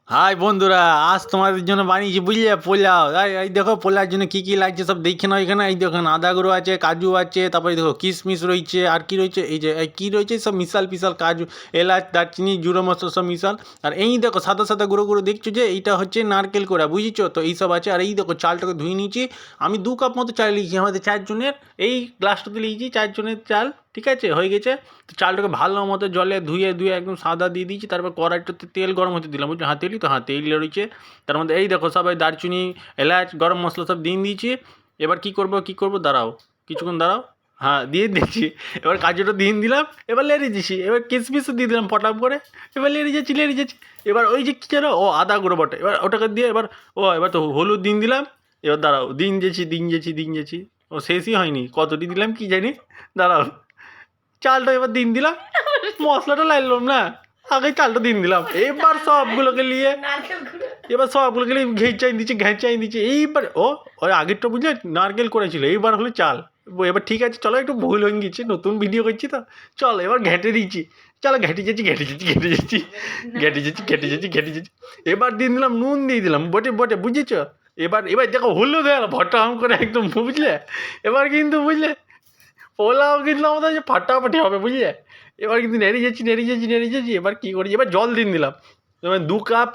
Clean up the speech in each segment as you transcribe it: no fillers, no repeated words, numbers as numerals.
High বন্ধুরা, আজ তোমাদের জন্য বানিয়েছি বুঝলে পোলাও। এই দেখো পোলাওর জন্য কী কী লাগছে সব দেখে নাও। এখানে এই দেখুন আদা গুঁড়ো আছে, কাজু আছে, তারপরে দেখো কিশমিশ রয়েছে, আর কি রয়েছে এই যে কী রয়েছে সব মিশাল পিশাল, কাজু, এলাচ, দারচিনি, জিরে মশলা সব মিশাল। আর এই দেখো সাদা সাদা গুঁড়ো গুঁড়ো দেখছো যে এইটা হচ্ছে নারকেল কোড়া, বুঝেছো তো এইসব আছে। আর এই দেখো চালটাকে ধুয়ে নিয়েছি, আমি 2 কাপ মতো চাল নিয়েছি, আমাদের 4 জনের। এই গ্লাসটাতে নিয়েছি 4 জনের চাল, ঠিক আছে, হয়ে গেছে। তো চালটাকে ভালো মতো জলে ধুয়ে ধুয়ে একদম সাদা দিয়ে দিয়েছি। তারপর কড়াইটাতে তেল গরম হতে দিলাম, বুঝছো, তেলই তো, তেল রয়েছে। তার মধ্যে এই দেখো সবাই দারচিনি, এলাচ, গরম মশলা সব দিয়ে দিয়েছি। এবার কী করবো দাঁড়াও, কিছুক্ষণ দাঁড়াও। দিয়ে দিচ্ছি। এবার কাজুটা দিয়ে দিলাম, এবার লেড়ে দিচ্ছি। এবার কিশমিশও দিয়ে দিলাম ফটাফ করে। এবার লেড়ে যাচ্ছি। এবার ওই যে কী যেন, আদা গুঁড়ো বটে, এবার ওটাকে দিয়ে এবার তো হলুদ দিয়ে দিলাম। এবার দাঁড়াও, দিন যেছি। শেষই হয়নি, কতটি দিলাম কি জানি, দাঁড়াও। চালটা এবার দিলাম, মশলাটা লাগলাম না, আগে চালটা দিলাম। এবার সবগুলোকে নিয়ে ঘেঁচাই দিচ্ছে। এইবার ওই আগেরটা বুঝলে নারকেল করেছিল, এইবার হলো চাল। এবার ঠিক আছে, চলো, একটু ভুল হয়ে গেছে, নতুন ভিডিও করছি তো, চলো এবার ঘেঁটে দিচ্ছি। চলো ঘেঁটে যাচ্ছি। এবার দিয়ে দিলাম নুন, দিয়ে দিলাম বটে বুঝেছো। এবার দেখো হলুদ হয়ে গেল ভটা করে একদম, বুঝলে। এবার কিন্তু বুঝলে পোলাও কিন্তু আমাদের যে ফাটাফাটি হবে, বুঝলে। এবার কিন্তু নেড়ে যাচ্ছি। এবার কী করি, এবার জল দিলাম। এবার 2 কাপ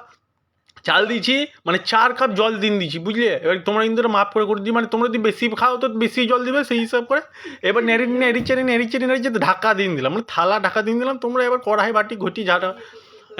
চাল দিয়েছি, মানে 4 কাপ জল দিয়েছি, বুঝলে। এবার তোমরা কিন্তু মাপ করে দিই, মানে তোমরা যদি বেশি খাও তো বেশি জল দিবে, সেই হিসাব করে। এবার নেড়ে ঢাকা দিলাম, মানে থালা ঢাকা দিলাম। তোমরা এবার কড়াই বাটি ঘটি ঝাঁটা।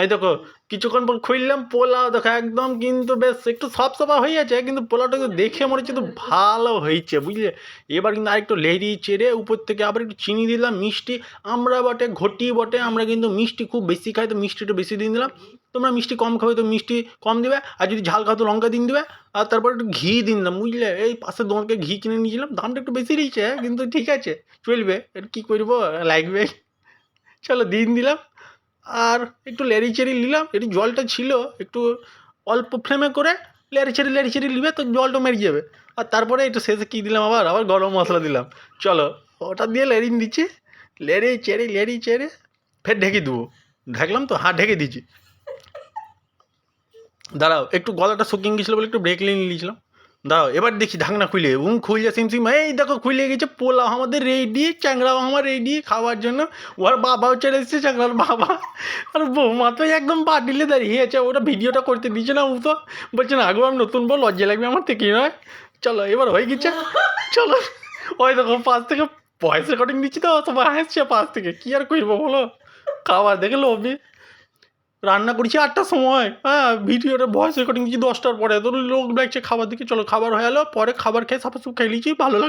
এই দেখো কিছুক্ষণ পর খুললাম, পোলাও দেখো একদম কিন্তু বেশ একটু সফট হয়ে আছে, কিন্তু পোলাওটা কিন্তু দেখে মনে হচ্ছে তো ভালো হয়েছে, বুঝলে। এবার কিন্তু আরেকটু লেড়ি চেড়ে উপর থেকে আবার একটু চিনি দিলাম, মিষ্টি। আমরা বটে ঘটি বটে, আমরা কিন্তু মিষ্টি খুব বেশি খাই, তো মিষ্টিটা বেশি দিয়ে দিলাম। তোমরা মিষ্টি কম খাবে তো মিষ্টি কম দেবে, আর যদি ঝাল খাও তো লঙ্কা দিয়ে দেবে। আর তারপর একটু ঘি দিলাম, বুঝলে। এই পাশে দোকানকে ঘি কিনে নিয়েছিলাম, দামটা একটু বেশি নিয়েছে, কিন্তু ঠিক আছে, চলবে। এটা কী করবো, লাগবে। চলো দিলাম। আর একটু লেড়ি নিলাম, একটু জলটা ছিল একটু অল্প ফ্লেমে করে লেড়ি নিবে, তো জলটা মেরে যাবে। আর তারপরে একটু শেষে কী দিলাম, আবার গরম মশলা দিলাম। চলো ওটা দিয়ে দিচ্ছি, লেড়ি চেড়ে ফের ঢেকে দেবো। ঢাকলাম তো, ঢেকে দিচ্ছি। দাঁড়াও, একটু গলাটা শুকিয়ে গেছিলো বলে একটু ব্রেক নিয়ে নিয়েছিলাম। দাঁড়াও, এবার দেখি ঢাকনা খুলে খুলছে সিম, এই দেখো খুলে গেছে। পোলাও আমাদের রেডি, চ্যাংড়াও আমার রেডি খাওয়ার জন্য। ওর বাবাও চলে এসেছে, চ্যাংড়ার বাবা। আর বৌমা তো একদম পাটিলে দাঁড়িয়ে আছে, ওটা ভিডিওটা করতে দিচ্ছে না। ও তো বলছে না, আগেও আমি নতুন বল, লজ্জা লাগবে আমার থেকে নয়। চলো এবার হয়ে গেছে, চলো। ওই দেখো পাশ থেকে ভয়েস রেকর্ডিং দিচ্ছি তো, সবাই হাসছে পাশ থেকে, কী আর করবো বলো। খাবার দেখে লোভে রান্না করেছি 8টার সময়, ভিডিওটা ভয়েস রেকর্ডিং দিচ্ছি 10টার পরে, তো লোক লাগছে খাবার দিকে। চলো খাবার হয়ে গেলো, পরে খাবার খেয়ে সাপা খেয়ে নিয়েছি, ভালো লাগলো।